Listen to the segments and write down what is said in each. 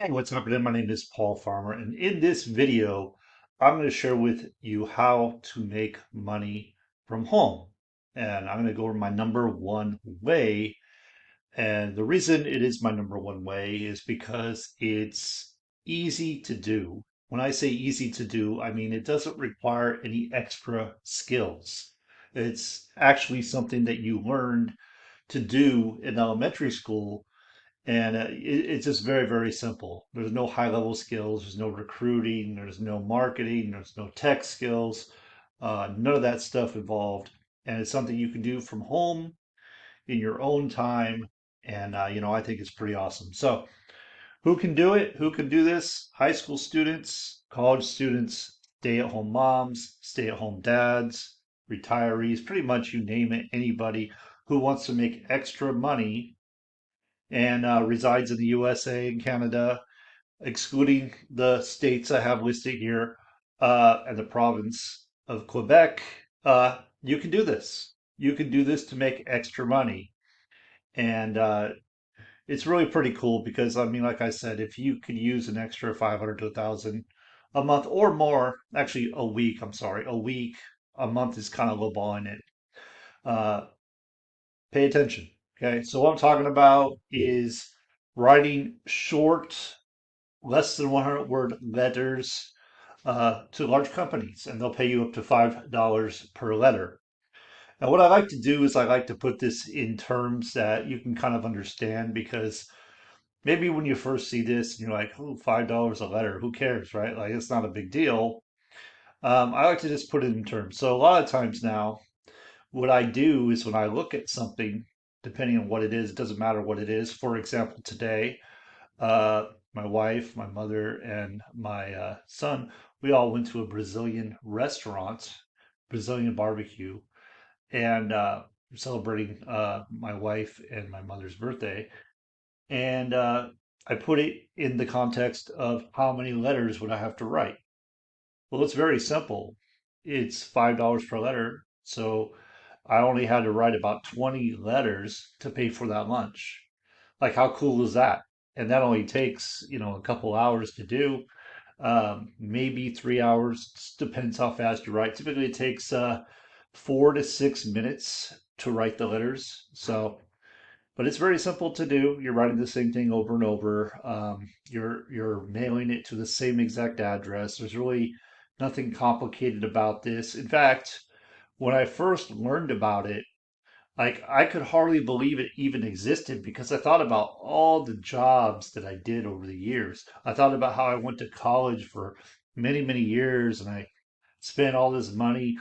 Hey, what's happening? My name is Paul Farmer, and in this video, I'm going to share with you how to make money from home. And I'm going to go over my number one way. And the reason it is my number one way is because it's easy to do. When I say easy to do, I mean it doesn't require any extra skills. It's actually something that you learned to do in elementary school and it's just very, very simple. There's no high level skills, there's no recruiting, there's no marketing, there's no tech skills, none of that stuff involved. And it's something you can do from home in your own time. And, I think it's pretty awesome. So, who can do it? Who can do this? High school students, college students, stay at home moms, stay at home dads, retirees, pretty much you name it, anybody who wants to make extra money and resides in the USA and Canada, excluding the states I have listed here and the province of Quebec. You can do this. You can do this to make extra money. And it's really pretty cool because, I mean, like I said, if you could use an extra 500 to 1,000 a month or more, actually a week, I'm sorry, a week, a month is kind of lowballing it. Uh, Pay attention. Okay. So what I'm talking about is writing short, less than 100 word letters to large companies, and they'll pay you up to $5 per letter. And what I like to do is I like to put this in terms that you can kind of understand because maybe when you first see this, you're like, oh, $5 a letter, who cares, right? Like it's not a big deal. I like to just put it in terms. So a lot of times now, what I do is when I look at something, depending on what it is, it doesn't matter what it is. For example, today, my wife, my mother, and my son, we all went to a Brazilian restaurant, Brazilian barbecue, and celebrating my wife and my mother's birthday. And I put it in the context of how many letters would I have to write? Well, it's very simple. It's $5 per letter. So I only had to write about 20 letters to pay for that lunch. Like, how cool is that? And that only takes, a couple hours to do, maybe 3 hours, depends how fast you write. Typically, it takes 4 to 6 minutes to write the letters. So, but it's very simple to do. You're writing the same thing over and over. You're mailing it to the same exact address. There's really nothing complicated about this. In fact, when I first learned about it, like I could hardly believe it even existed because I thought about all the jobs that I did over the years. I thought about how I went to college for many, many years and I spent all this money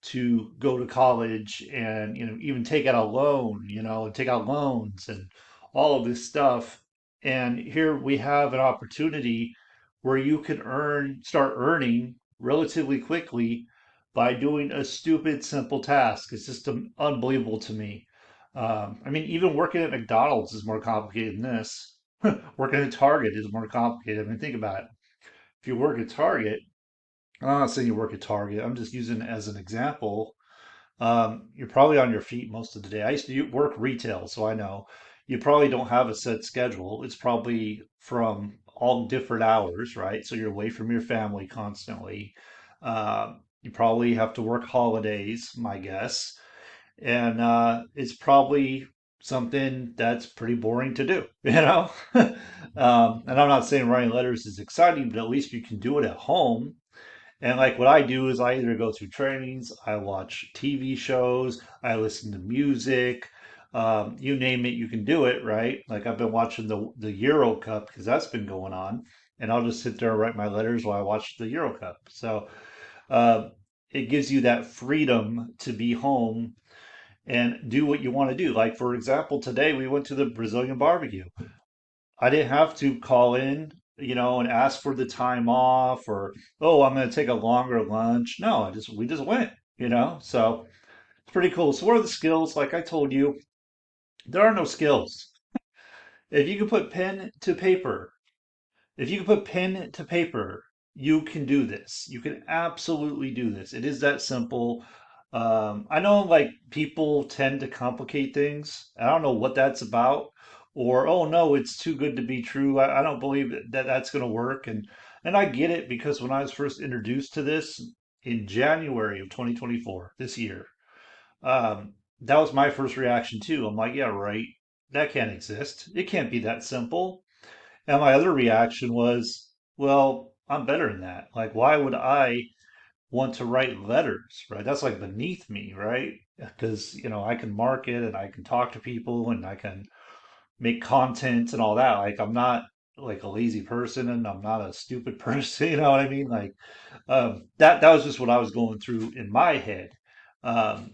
to go to college and even take out a loan, and take out loans and all of this stuff. And here we have an opportunity where you can start earning relatively quickly by doing a stupid, simple task. It's just unbelievable to me. I mean, even working at McDonald's is more complicated than this. Working at Target is more complicated. I mean, think about it. If you work at Target, I'm not saying you work at Target. I'm just using it as an example. You're probably on your feet most of the day. I used to work retail, so I know you probably don't have a set schedule. It's probably from all different hours, right? So you're away from your family constantly. You probably have to work holidays, my guess, and it's probably something that's pretty boring to do, and I'm not saying writing letters is exciting, but at least you can do it at home and like what I do is I either go through trainings, I watch TV shows, I listen to music, you name it, you can do it, right? Like I've been watching the Euro Cup because that's been going on, and I'll just sit there and write my letters while I watch the Euro Cup. So uh, it gives you that freedom to be home and do what you want to do. Like for example, today we went to the Brazilian barbecue. I didn't have to call in, and ask for the time off or, oh, I'm going to take a longer lunch. No, we just went. So it's pretty cool. So what are the skills? Like I told you, there are no skills. If you can put pen to paper, if you can put pen to paper, you can do this. You can absolutely do this. It is that simple. I know like people tend to complicate things. I don't know what that's about. or oh no, it's too good to be true. I don't believe that that's going to work. And I get it because when I was first introduced to this in January of 2024, this year, that was my first reaction too. I'm like, yeah, right. That can't exist. It can't be that simple. And my other reaction was, well, I'm better than that. Like, why would I want to write letters, right? That's like beneath me, right? Because, I can market and I can talk to people and I can make content and all that. Like, I'm not like a lazy person and I'm not a stupid person, you know what I mean? Like, that was just what I was going through in my head. Um,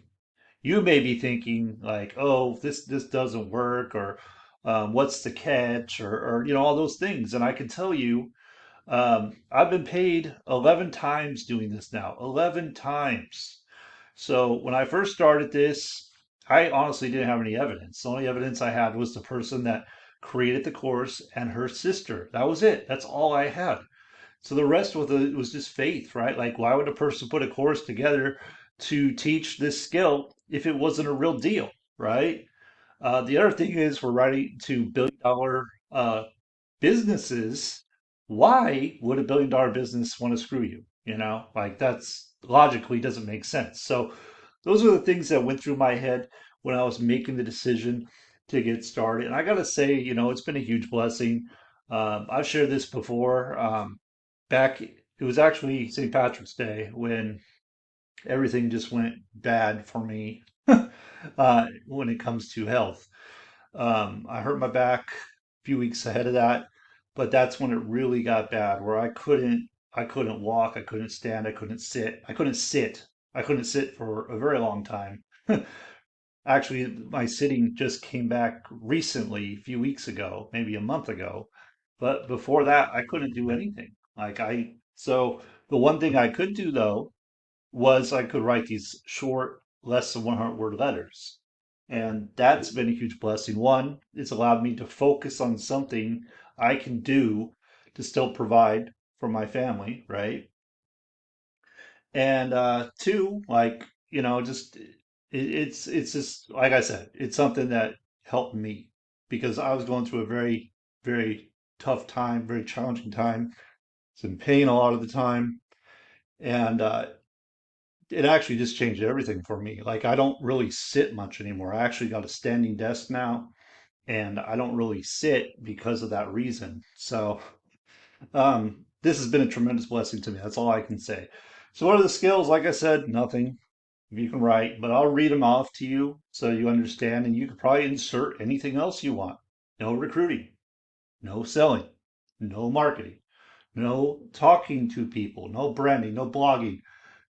you may be thinking like, oh, this doesn't work, or what's the catch, or all those things. And I can tell you, I've been paid 11 times doing this now, 11 times. So when I first started this, I honestly didn't have any evidence. The only evidence I had was the person that created the course and her sister. That was it. That's all I had. So the rest was just faith, right? Like, why would a person put a course together to teach this skill if it wasn't a real deal, right? The other thing is, we're writing to billion-dollar businesses. Why would a billion-dollar business want to screw you? Like, that's logically doesn't make sense. So those are the things that went through my head when I was making the decision to get started. And I got to say, it's been a huge blessing. I've shared this before. Back, it was actually St. Patrick's Day when everything just went bad for me when it comes to health. I hurt my back a few weeks ahead of that, but that's when it really got bad, where I couldn't walk, I couldn't stand, I couldn't sit for a very long time. Actually, my sitting just came back recently, a few weeks ago, maybe a month ago. But before that, I couldn't do anything. So the one thing I could do though was I could write these short, less than 100 word letters. And that's been a huge blessing. One, it's allowed me to focus on something I can do to still provide for my family, right? And two, like, just it's just like I said, it's something that helped me because I was going through a very, very tough time, very challenging time. It's in pain a lot of the time. And it actually just changed everything for me. Like, I don't really sit much anymore. I actually got a standing desk now, and I don't really sit because of that reason. So, this has been a tremendous blessing to me. That's all I can say. So, what are the skills? Like I said, nothing. You can write, but I'll read them off to you so you understand, and you can probably insert anything else you want. No recruiting, no selling, no marketing, no talking to people, no branding, no blogging,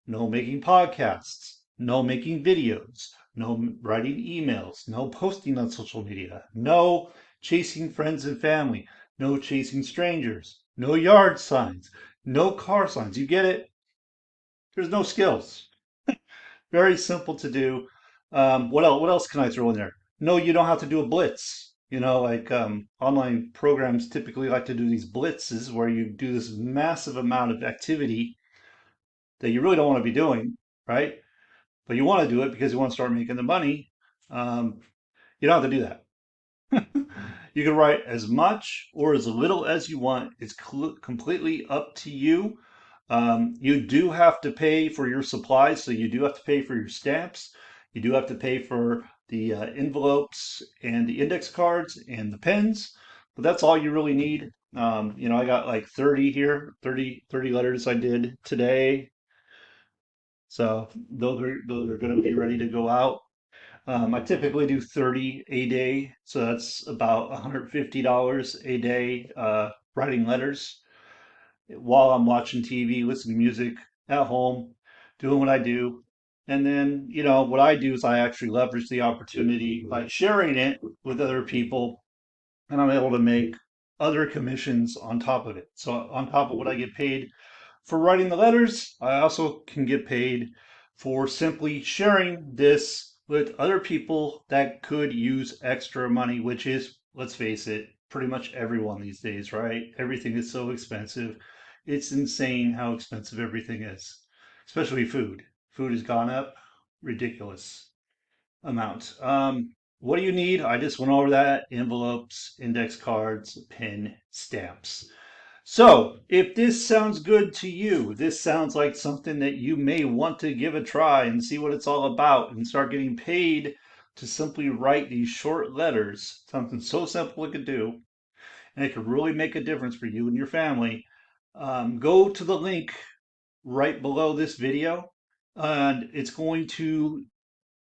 no making podcasts, no making videos, no writing emails, no posting on social media, no chasing friends and family, no chasing strangers, no yard signs, no car signs. You get it? There's no skills. Very simple to do. What else? What else can I throw in there? No, you don't have to do a blitz. Like online programs typically like to do these blitzes where you do this massive amount of activity that you really don't want to be doing, right? But you want to do it because you want to start making the money. Um, you don't have to do that. You can write as much or as little as you want. It's completely up to you. You do have to pay for your supplies, so you do have to pay for your stamps. You do have to pay for the envelopes and the index cards and the pens, but that's all you really need. I got like 30 here, 30 letters I did today. So those are going to be ready to go out. I typically do 30 a day, so that's about $150 a day writing letters while I'm watching TV, listening to music at home, doing what I do. And then, what I do is I actually leverage the opportunity by sharing it with other people, and I'm able to make other commissions on top of it. So, on top of what I get paid for writing the letters, I also can get paid for simply sharing this with other people that could use extra money, which is, let's face it, pretty much everyone these days, right? Everything is so expensive. It's insane how expensive everything is, especially food. Food has gone up ridiculous amount. what do you need? I just went over that: envelopes, index cards, pin, stamps. So, if this sounds good to you, this sounds like something that you may want to give a try and see what it's all about and start getting paid to simply write these short letters, something so simple it could do, and it could really make a difference for you and your family. Go to the link right below this video, and it's going to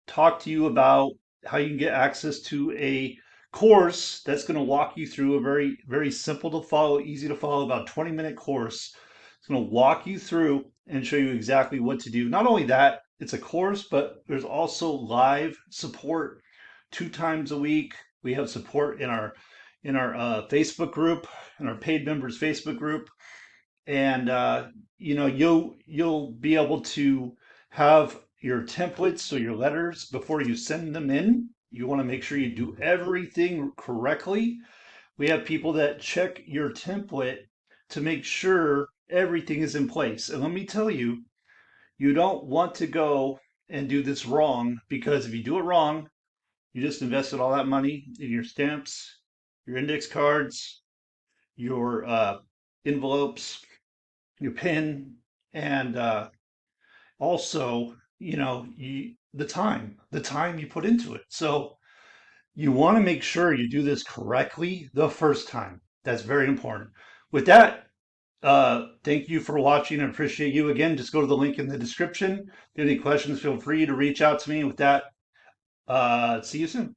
talk to you about how you can get access to a course that's going to walk you through a very simple to follow, easy to follow, about 20-minute course. It's going to walk you through and show you exactly what to do. Not only that, it's a course, but there's also live support 2 times a week. We have support in our Facebook group, in our paid members Facebook group, and you'll be able to have your templates or your letters before you send them in. You want to make sure you do everything correctly. We have people that check your template to make sure everything is in place. And let me tell you, you don't want to go and do this wrong, because if you do it wrong, you just invested all that money in your stamps, your index cards, your envelopes, your pin, and also, the time you put into it. So you want to make sure you do this correctly the first time. That's very important. With that, thank you for watching. I appreciate you. Again, just go to the link in the description. If you have any questions, feel free to reach out to me. With that, see you soon.